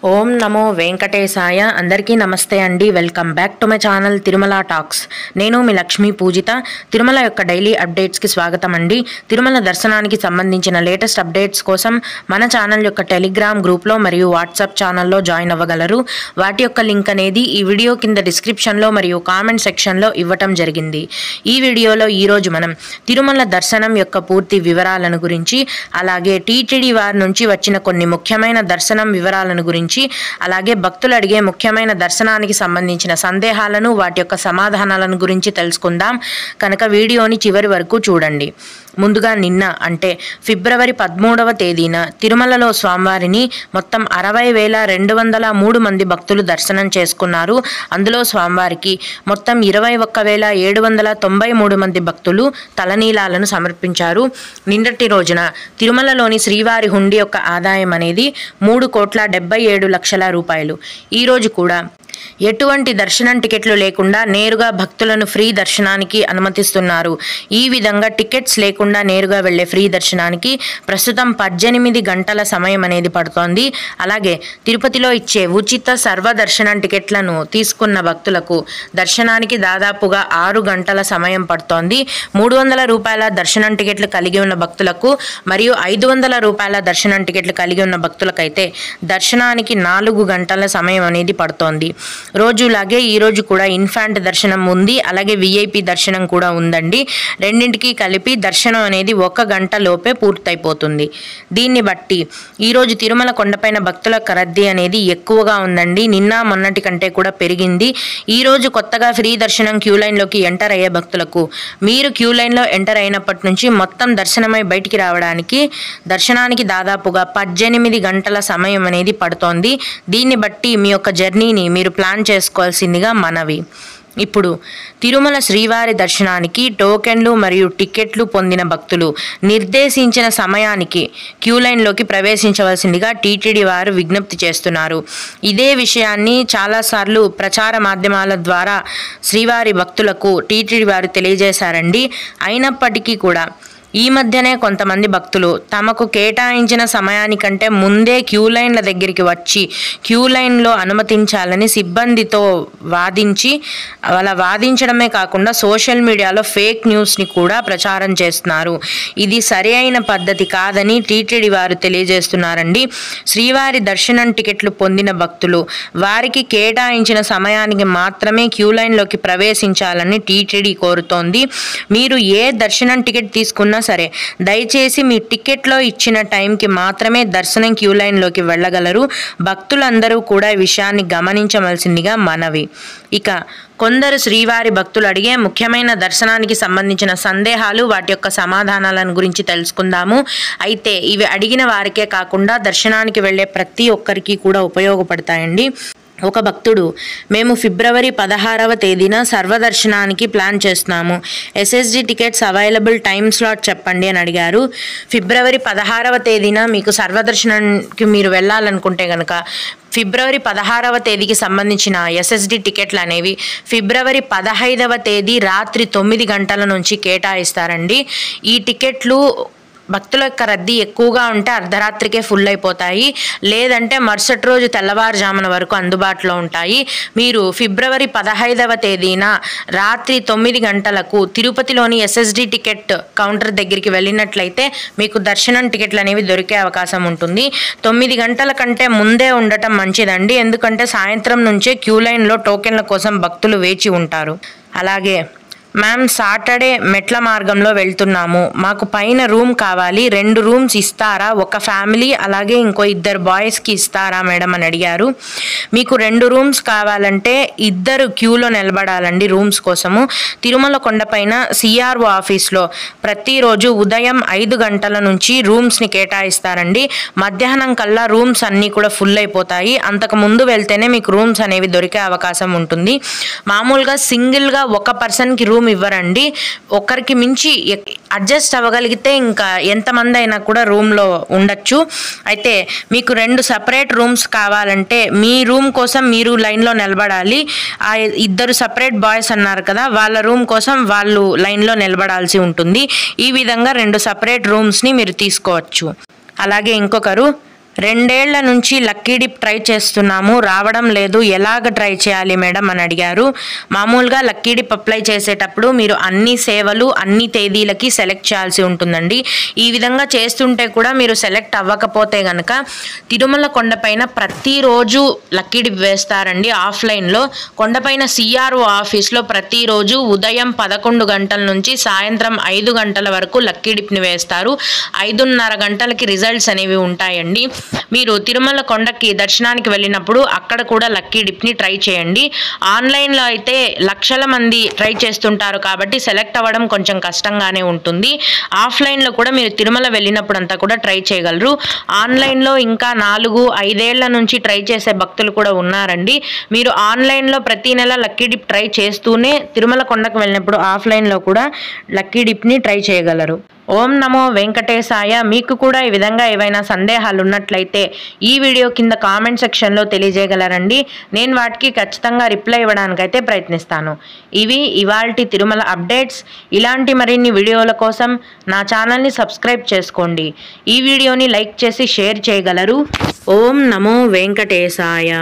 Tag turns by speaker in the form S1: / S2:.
S1: ఓం నమో వెంకటేశాయ. అందరికీ నమస్తే అండి. Welcome back to my channel Tirumala talks. నేను మీ లక్ష్మీ పూజిత. తిరుమల యొక్క డైలీ అప్డేట్స్కి స్వాగతం అండి. తిరుమల దర్శనానికి సంబంధించిన లేటెస్ట్ అప్డేట్స్ కోసం మన ఛానల్ యొక్క టెలిగ్రామ్ గ్రూప్లో మరియు వాట్సాప్ ఛానల్లో జాయిన్ అవ్వగలరు. వాటి యొక్క లింక్ అనేది ఈ వీడియో కింద డిస్క్రిప్షన్లో మరియు కామెంట్ సెక్షన్లో ఇవ్వటం జరిగింది. ఈ వీడియోలో ఈరోజు మనం తిరుమల దర్శనం యొక్క పూర్తి వివరాలను గురించి, అలాగే టీటీడీ వారి నుంచి వచ్చిన కొన్ని ముఖ్యమైన దర్శనం వివరాలను గురించి, అలాగే భక్తులు అడిగే ముఖ్యమైన దర్శనానికి సంబంధించిన సందేహాలను, వాటి యొక్క సమాధానాలను గురించి తెలుసుకుందాం. కనుక వీడియోని చివరి వరకు చూడండి. ముందుగా నిన్న అంటే ఫిబ్రవరి 13వ తేదీన తిరుమలలో స్వామివారిని మొత్తం 60,203 మంది భక్తులు దర్శనం చేసుకున్నారు. అందులో స్వామివారికి మొత్తం 21,793 మంది భక్తులు తలనీలాలను సమర్పించారు. నిన్నటి రోజున తిరుమలలోని శ్రీవారి హుండీ యొక్క ఆదాయం అనేది 3,77,00,000 రూపాయలు. ఈరోజు కూడా ఎటువంటి దర్శనం టికెట్లు లేకుండా నేరుగా భక్తులను ఫ్రీ దర్శనానికి అనుమతిస్తున్నారు. ఈ విధంగా టికెట్స్ లేకుండా నేరుగా వెళ్లే ఫ్రీ దర్శనానికి ప్రస్తుతం 18 గంటల సమయం అనేది పడుతోంది. అలాగే తిరుపతిలో ఇచ్చే ఉచిత సర్వదర్శనం టికెట్లను తీసుకున్న భక్తులకు దర్శనానికి దాదాపుగా 6 గంటల సమయం పడుతోంది. 300 రూపాయల దర్శనం టికెట్లు కలిగి ఉన్న భక్తులకు మరియు 500 రూపాయల దర్శనం టికెట్లు కలిగి ఉన్న భక్తులకైతే దర్శనానికి 4 గంటల సమయం అనేది పడుతోంది. రోజులాగే ఈరోజు కూడా ఇన్ఫాంట్ దర్శనం ఉంది, అలాగే విఐపి దర్శనం కూడా ఉందండి. రెండింటికి కలిపి దర్శనం అనేది 1 గంట లోపే పూర్తయిపోతుంది. దీన్ని బట్టి ఈరోజు తిరుమల కొండపైన భక్తుల రద్దీ అనేది ఎక్కువగా ఉందండి. నిన్న మొన్నటి కంటే కూడా పెరిగింది. ఈరోజు కొత్తగా ఫ్రీ దర్శనం క్యూ లైన్లోకి ఎంటర్ అయ్యే భక్తులకు మీరు క్యూ లైన్లో ఎంటర్ అయినప్పటి నుంచి మొత్తం దర్శనమై బయటికి రావడానికి దర్శనానికి దాదాపుగా 18 గంటల సమయం అనేది పడుతోంది. దీన్ని బట్టి మీ యొక్క జర్నీని మీరు ప్లాన్ చేసుకోవాల్సిందిగా మనవి. ఇప్పుడు తిరుమల శ్రీవారి దర్శనానికి టోకెన్లు మరియు టికెట్లు పొందిన భక్తులు నిర్దేశించిన సమయానికి క్యూ లైన్లోకి ప్రవేశించవలసిందిగా టీటీడీ వారు విజ్ఞప్తి చేస్తున్నారు. ఇదే విషయాన్ని చాలాసార్లు ప్రచార మాధ్యమాల ద్వారా శ్రీవారి భక్తులకు టీటీడీ వారు తెలియజేశారండి. అయినప్పటికీ కూడా ఈ మధ్యనే కొంతమంది భక్తులు తమకు కేటాయించిన సమయానికంటే ముందే క్యూ లైన్ల దగ్గరికి వచ్చి క్యూ లైన్లో అనుమతించాలని సిబ్బందితో వాదించడమే కాకుండా సోషల్ మీడియాలో ఫేక్ న్యూస్ని కూడా ప్రచారం చేస్తున్నారు. ఇది సరి అయిన పద్ధతి కాదని టీటీడీ వారు తెలియజేస్తున్నారండి. శ్రీవారి దర్శనం టికెట్లు పొందిన భక్తులు వారికి కేటాయించిన సమయానికి మాత్రమే క్యూ లైన్లోకి ప్రవేశించాలని టీటీడీ కోరుతోంది. మీరు ఏ దర్శనం టికెట్ తీసుకున్నా సరే దయచేసి మీ టికెట్లో ఇచ్చిన టైంకి మాత్రమే దర్శనం క్యూ లైన్లోకి వెళ్ళగలరు. భక్తులందరూ కూడా ఈ విషయాన్ని గమనించవలసిందిగా మనవి. ఇక కొందరు శ్రీవారి భక్తులు అడిగే ముఖ్యమైన దర్శనానికి సంబంధించిన సందేహాలు, వాటి యొక్క సమాధానాలను గురించి తెలుసుకుందాము. అయితే ఇవి అడిగిన వారికే కాకుండా దర్శనానికి వెళ్ళే ప్రతి ఒక్కరికి కూడా ఉపయోగపడతాయండి. ఒక భక్తుడు, మేము ఫిబ్రవరి 16వ తేదీన సర్వదర్శనానికి ప్లాన్ చేస్తున్నాము. SSD tickets available time slot చెప్పండి అని అడిగారు. ఫిబ్రవరి 16వ తేదీన మీకు సర్వదర్శనానికి మీరు వెళ్ళాలనుకుంటే కనుక ఫిబ్రవరి 16వ తేదీకి సంబంధించిన ఎస్ఎస్డి టికెట్లు అనేవి ఫిబ్రవరి 15వ తేదీ రాత్రి 9 గంటల నుంచి కేటాయిస్తారండి. ఈ టికెట్లు భక్తుల యొక్క రద్దీ ఎక్కువగా ఉంటే అర్ధరాత్రికే ఫుల్ అయిపోతాయి, లేదంటే మరుసటి రోజు తెల్లవారుజామున వరకు అందుబాటులో ఉంటాయి. మీరు ఫిబ్రవరి 15వ తేదీన రాత్రి 9 గంటలకు తిరుపతిలోని ఎస్ఎస్డి టికెట్ కౌంటర్ దగ్గరికి వెళ్ళినట్లయితే మీకు దర్శనం టికెట్లు అనేవి దొరికే అవకాశం ఉంటుంది. 9 గంటల కంటే ముందే ఉండటం మంచిదండి, ఎందుకంటే సాయంత్రం నుంచే క్యూ లైన్లో టోకెన్ల కోసం భక్తులు వేచి ఉంటారు. అలాగే మ్యామ్, సాటర్డే మెట్ల మార్గంలో వెళ్తున్నాము, మాకు పైన రూమ్ కావాలి, 2 రూమ్స్ ఇస్తారా? ఒక ఫ్యామిలీ అలాగే ఇంకో 2 బాయ్స్కి ఇస్తారా మేడం అని అడిగారు. మీకు 2 రూమ్స్ కావాలంటే 2 క్యూలో నిలబడాలండి రూమ్స్ కోసము. తిరుమల కొండపైన సిఆర్ఓ ఆఫీస్లో ప్రతిరోజు ఉదయం 5 గంటల నుంచి రూమ్స్ని కేటాయిస్తారండి. మధ్యాహ్నం కల్లా రూమ్స్ అన్నీ కూడా ఫుల్ అయిపోతాయి. అంతకు ముందు వెళ్తేనే మీకు రూమ్స్ అనేవి దొరికే అవకాశం ఉంటుంది. మామూలుగా సింగిల్గా ఒక పర్సన్కి రూమ్ ఇవ్వరండి. ఒకరికి మించి అడ్జస్ట్ అవ్వగలిగితే ఇంకా ఎంతమంది అయినా కూడా రూమ్లో ఉండొచ్చు. అయితే మీకు 2 సపరేట్ రూమ్స్ కావాలంటే మీ రూమ్ కోసం మీరు లైన్లో నిలబడాలి. ఆ 2 సపరేట్ బాయ్స్ అన్నారు కదా, వాళ్ళ రూమ్ కోసం వాళ్ళు లైన్లో నిలబడాల్సి ఉంటుంది. ఈ విధంగా 2 సపరేట్ రూమ్స్ని మీరు తీసుకోవచ్చు. అలాగే ఇంకొకరు 2 ఏళ్ల నుంచి లక్కీ డిప్ ట్రై చేస్తున్నాము, రావడం లేదు, ఎలాగ ట్రై చేయాలి మేడం అని అడిగారు. మామూలుగా లక్కీ డిప్ అప్లై చేసేటప్పుడు మీరు అన్ని సేవలు అన్ని తేదీలకి సెలెక్ట్ చేయాల్సి ఉంటుందండి. ఈ విధంగా చేస్తుంటే కూడా మీరు సెలెక్ట్ అవ్వకపోతే కనుక తిరుమల కొండపైన ప్రతిరోజు లక్కీ డిప్ వేస్తారండి. ఆఫ్లైన్లో కొండపైన సిఆర్ఓ ఆఫీస్లో ప్రతిరోజు ఉదయం 11 గంటల నుంచి సాయంత్రం 5 గంటల వరకు లక్కీ డిప్ని వేస్తారు. 5:30 గంటలకి రిజల్ట్స్ అనేవి ఉంటాయండి. మీరు తిరుమల కొండకి దర్శనానికి వెళ్ళినప్పుడు అక్కడ కూడా లక్కీ డిప్ని ట్రై చేయండి. ఆన్లైన్లో అయితే లక్షల మంది ట్రై చేస్తుంటారు కాబట్టి సెలెక్ట్ అవ్వడం కొంచెం కష్టంగానే ఉంటుంది. ఆఫ్లైన్లో కూడా మీరు తిరుమల వెళ్ళినప్పుడు అంతా కూడా ట్రై చేయగలరు. ఆన్లైన్లో ఇంకా 4-5 ఏళ్ల నుంచి ట్రై చేసే భక్తులు కూడా ఉన్నారండి. మీరు ఆన్లైన్లో ప్రతి నెల లక్కీ డిప్ ట్రై చేస్తూనే తిరుమల కొండకు వెళ్ళినప్పుడు ఆఫ్లైన్లో కూడా లక్కీ డిప్ని ట్రై చేయగలరు. ఓం నమో వెంకటేశాయ. మీకు కూడా ఈ విధంగా ఏవైనా సందేహాలు ఉన్నట్లయితే ఈ వీడియో కింద కామెంట్ సెక్షన్లో తెలియజేయగలరండి. నేను వాటికి ఖచ్చితంగా రిప్లై ఇవ్వడానికైతే ప్రయత్నిస్తాను. ఇవి ఇవాల్టి తిరుమల అప్డేట్స్. ఇలాంటి మరిన్ని వీడియోల కోసం నా ఛానల్ని సబ్స్క్రైబ్ చేసుకోండి. ఈ వీడియోని లైక్ చేసి షేర్ చేయగలరు. ఓం నమో వెంకటేశాయ.